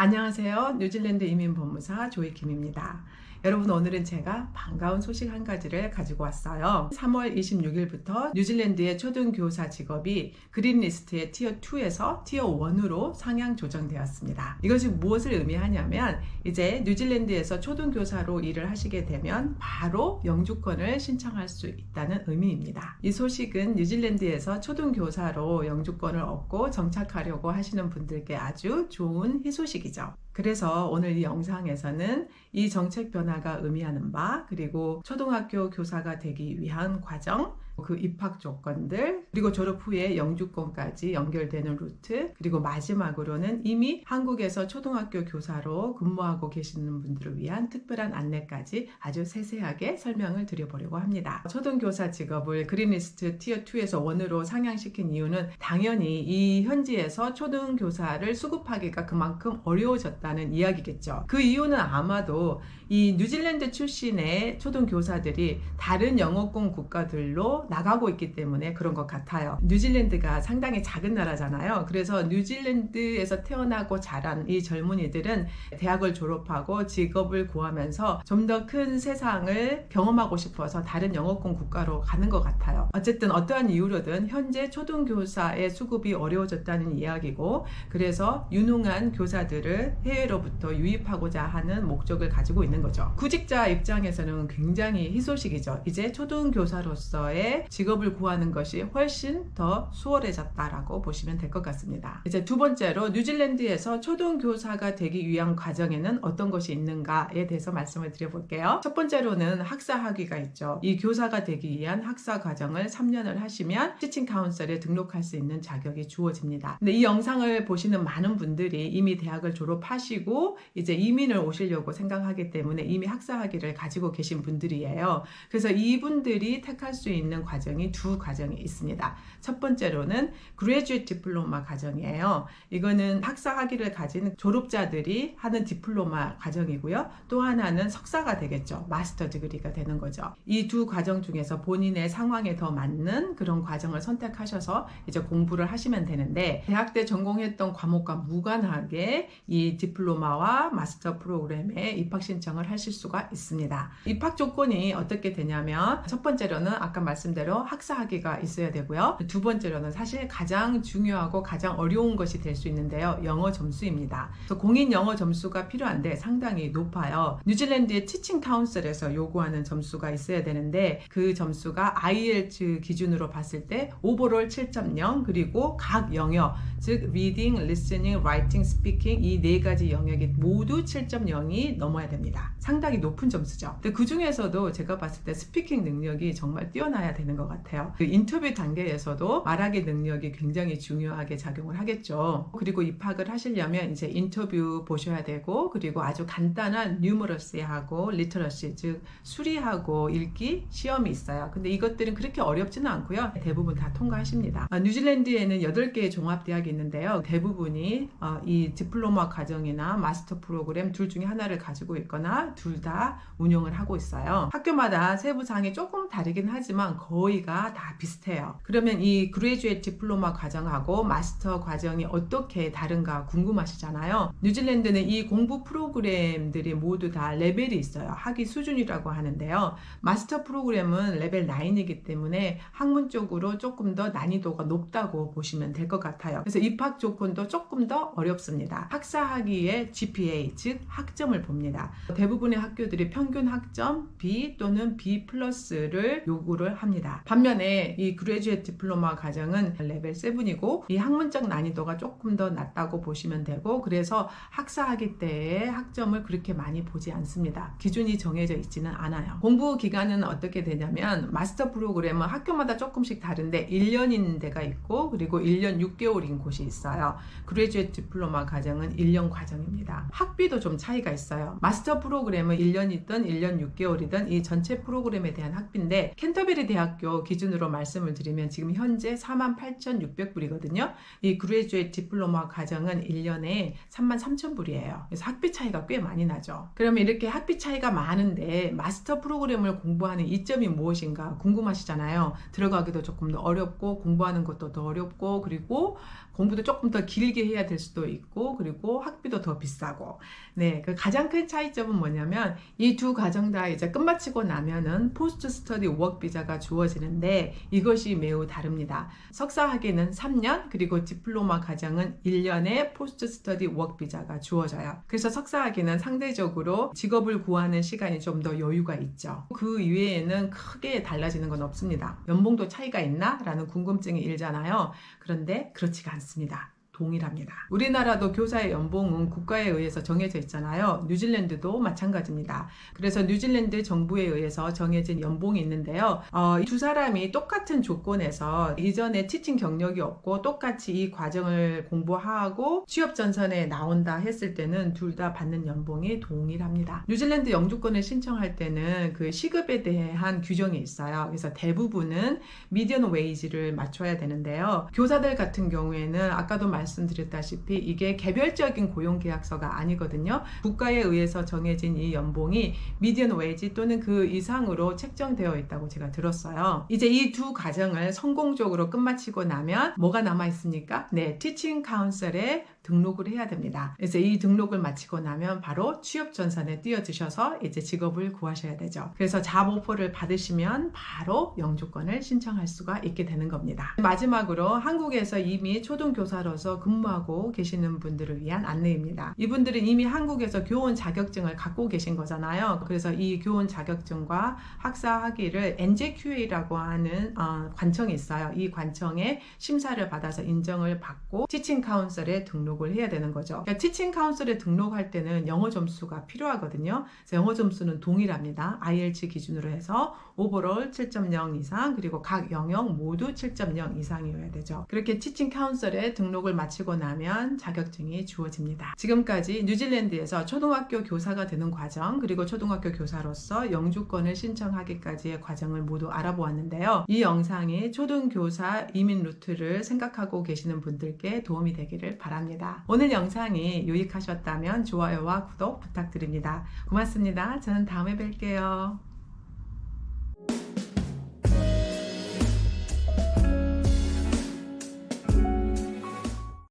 안녕하세요. 뉴질랜드 이민법무사 조이킴입니다. 여러분, 오늘은 제가 반가운 소식 한 가지를 가지고 왔어요. 3월 26일부터 뉴질랜드의 초등교사 직업이 그린리스트의 티어2에서 티어1으로 상향 조정되었습니다. 이것이 무엇을 의미하냐면 이제 뉴질랜드에서 초등교사로 일을 하시게 되면 바로 영주권을 신청할 수 있다는 의미입니다. 이 소식은 뉴질랜드에서 초등교사로 영주권을 얻고 정착하려고 하시는 분들께 아주 좋은 희소식이죠. 그래서 오늘 이 영상에서는 이 정책 변화가 의미하는 바, 그리고 초등학교 교사가 되기 위한 과정, 그 입학 조건들, 그리고 졸업 후에 영주권까지 연결되는 루트, 그리고 마지막으로는 이미 한국에서 초등학교 교사로 근무하고 계시는 분들을 위한 특별한 안내까지 아주 세세하게 설명을 드려보려고 합니다. 초등교사 직업을 그린리스트 티어2에서 1으로 상향시킨 이유는 당연히 이 현지에서 초등교사를 수급하기가 그만큼 어려워졌다는 이야기겠죠. 그 이유는 아마도 이 뉴질랜드 출신의 초등교사들이 다른 영어권 국가들로 나가고 있기 때문에 그런 것 같아요. 뉴질랜드가 상당히 작은 나라잖아요. 그래서 뉴질랜드에서 태어나고 자란 이 젊은이들은 대학을 졸업하고 직업을 구하면서 좀 더 큰 세상을 경험하고 싶어서 다른 영어권 국가로 가는 것 같아요. 어쨌든 어떠한 이유로든 현재 초등교사의 수급이 어려워졌다는 이야기고, 그래서 유능한 교사들을 해외로부터 유입하고자 하는 목적을 가지고 있는 거죠. 구직자 입장에서는 굉장히 희소식이죠. 이제 초등교사로서의 직업을 구하는 것이 훨씬 더 수월해졌다라고 보시면 될 것 같습니다. 이제 두 번째로 뉴질랜드에서 초등교사가 되기 위한 과정에는 어떤 것이 있는가에 대해서 말씀을 드려볼게요. 첫 번째로는 학사 학위가 있죠. 이 교사가 되기 위한 학사 과정을 3년을 하시면 티칭 카운셀에 등록할 수 있는 자격이 주어집니다. 근데 이 영상을 보시는 많은 분들이 이미 대학을 졸업하시고 이제 이민을 오시려고 생각하기 때문에 이미 학사 학위를 가지고 계신 분들이에요. 그래서 이분들이 택할 수 있는 과정이 두 과정이 있습니다. 첫 번째로는 Graduate Diploma 과정이에요. 이거는 학사 학위를 가진 졸업자들이 하는 디플로마 과정이고요. 또 하나는 석사가 되겠죠. 마스터 디그리가 되는 거죠. 이 두 과정 중에서 본인의 상황에 더 맞는 그런 과정을 선택하셔서 이제 공부를 하시면 되는데, 대학 때 전공했던 과목과 무관하게 이 디플로마와 마스터 프로그램에 입학 신청을 하실 수가 있습니다. 입학 조건이 어떻게 되냐면, 첫 번째로는 아까 말씀대로 학사 학위가 있어야 되고요. 두 번째로는 사실 가장 중요하고 가장 어려운 것이 될 수 있는데요. 영어 점수입니다. 그래서 공인 영어 점수가 필요한데 상당히 높아요. 뉴질랜드의 티칭 카운셀에서 요구하는 점수가 있어야 되는데, 그 점수가 IELTS 기준으로 봤을 때 오버롤 7.0, 그리고 각 영역, 즉 리딩, 리스닝, 라이팅, 스피킹 이 네 가지 영역이 모두 7.0이 넘어야 됩니다. 상당히 높은 점수죠. 근데 그 중에서도 제가 봤을 때 스피킹 능력이 정말 뛰어나야 되는 것 같아요. 그 인터뷰 단계에서도 말하기 능력이 굉장히 중요하게 작용을 하겠죠. 그리고 입학을 하시려면 이제 인터뷰 보셔야 되고, 그리고 아주 간단한 뉴머러시하고 리터러시, 즉 수리하고 읽기 시험이 있어요. 근데 이것들은 그렇게 어렵지는 않고요. 대부분 다 통과하십니다. 뉴질랜드에는 8개의 종합대학이 있는데요. 대부분이 이 디플로마 과정이나 마스터 프로그램 둘 중에 하나를 가지고 있거나 둘 다 운영을 하고 있어요. 학교마다 세부사항이 조금 다르긴 하지만 거의가 다 비슷해요. 그러면 이 그레이주에이트 디플로마 과정하고 마스터 과정이 어떻게 다른가 궁금하시잖아요. 뉴질랜드는 이 공부 프로그램들이 모두 다 레벨이 있어요. 학위 수준이라고 하는데요. 마스터 프로그램은 레벨 9이기 때문에 학문적으로 조금 더 난이도가 높다고 보시면 될 것 같아요. 그래서 입학 조건도 조금 더 어렵습니다. 학사 학위의 GPA, 즉 학점을 봅니다. 대부분의 학교들이 평균 학점 B 또는 B 플러스를 요구를 합니다. 반면에 이 그레이주에이트 디플로마 과정은 레벨 7이고 이 학문적 난이도가 조금 더 낮다고 보시면 되고, 그래서 학사 학위 때의 학점을 그렇게 많이 보지 않습니다. 기준이 정해져 있지는 않아요. 공부 기간은 어떻게 되냐면, 마스터 프로그램은 학교마다 조금씩 다른데 1년인 데가 있고, 그리고 1년 6개월인 곳이 있어요. 그레이주에이트 디플로마 과정은 1년 과정입니다. 학비도 좀 차이가 있어요. 마스터 프로그램은 1년이든 1년 6개월이든 이 전체 프로그램에 대한 학비인데, 캔터베리 대학교 기준으로 말씀을 드리면 지금 현재 48,600불이거든요. 이 그레이주에이트 디플로마 과정은 1년에 33,000불이에요. 그래서 학비 차이가 꽤 많이 나죠. 그러면 이렇게 학비 차이가 많은데 마스터 프로그램을 공부하는 이점이 무엇인가 궁금하시잖아요. 들어가기도 조금 더 어렵고 공부하는 것도 더 어렵고, 그리고 공부도 조금 더 길게 해야 될 수도 있고, 그리고 학비도 더 비싸고. 네, 그 가장 큰 차이점은 뭐냐면 이 두 과정 다 이제 끝마치고 나면은 포스트 스터디 워크 비자가 주어지는데 이것이 매우 다릅니다. 석사 학위는 3년, 그리고 디플로마 과정은 1년의 포스트 스터디 워크 비자가 주어져요. 그래서 석사 학위는 상대적으로 직업을 구하는 시간이 좀 더 여유가 있죠. 그 이외에는 크게 달라지는 건 없습니다. 연봉도 차이가 있나? 라는 궁금증이 일잖아요. 그런데 그렇지가 않습니다. 동일합니다. 우리나라도 교사의 연봉은 국가에 의해서 정해져 있잖아요. 뉴질랜드도 마찬가지입니다. 그래서 뉴질랜드 정부에 의해서 정해진 연봉이 있는데요. 이 두 사람이 똑같은 조건에서 이전에 티칭 경력이 없고 똑같이 이 과정을 공부하고 취업 전선에 나온다 했을 때는 둘 다 받는 연봉이 동일합니다. 뉴질랜드 영주권을 신청할 때는 그 시급에 대한 규정이 있어요. 그래서 대부분은 미디언 웨이지를 맞춰야 되는데요. 교사들 같은 경우에는 아까도 말씀드렸다시피 이게 개별적인 고용계약서가 아니거든요. 국가에 의해서 정해진 이 연봉이 미디언 웨이지 또는 그 이상으로 책정되어 있다고 제가 들었어요. 이제 이 두 과정을 성공적으로 끝마치고 나면 뭐가 남아있습니까? 네, 티칭 카운셀에 등록을 해야 됩니다. 그래서 이 등록을 마치고 나면 바로 취업 전선에 뛰어드셔서 이제 직업을 구하셔야 되죠. 그래서 잡 오퍼를 받으시면 바로 영주권을 신청할 수가 있게 되는 겁니다. 마지막으로 한국에서 이미 초등교사로서 근무하고 계시는 분들을 위한 안내입니다. 이분들은 이미 한국에서 교원 자격증을 갖고 계신 거잖아요. 그래서 이 교원 자격증과 학사 학위를 NJQA라고 하는 관청이 있어요. 이 관청에 심사를 받아서 인정을 받고 티칭 카운셀에 등록을 해야 되는 거죠. 그러니까 티칭 카운셀에 등록할 때는 영어 점수가 필요하거든요. 그래서 영어 점수는 동일합니다. IELTS 기준으로 해서 오버롤 7.0 이상, 그리고 각 영역 모두 7.0 이상이어야 되죠. 그렇게 티칭 카운셀에 등록을 마치고 나면 자격증이 주어집니다. 지금까지 뉴질랜드에서 초등학교 교사가 되는 과정, 그리고 초등학교 교사로서 영주권을 신청하기까지의 과정을 모두 알아보았는데요. 이 영상이 초등교사 이민 루트를 생각하고 계시는 분들께 도움이 되기를 바랍니다. 오늘 영상이 유익하셨다면 좋아요와 구독 부탁드립니다. 고맙습니다. 저는 다음에 뵐게요.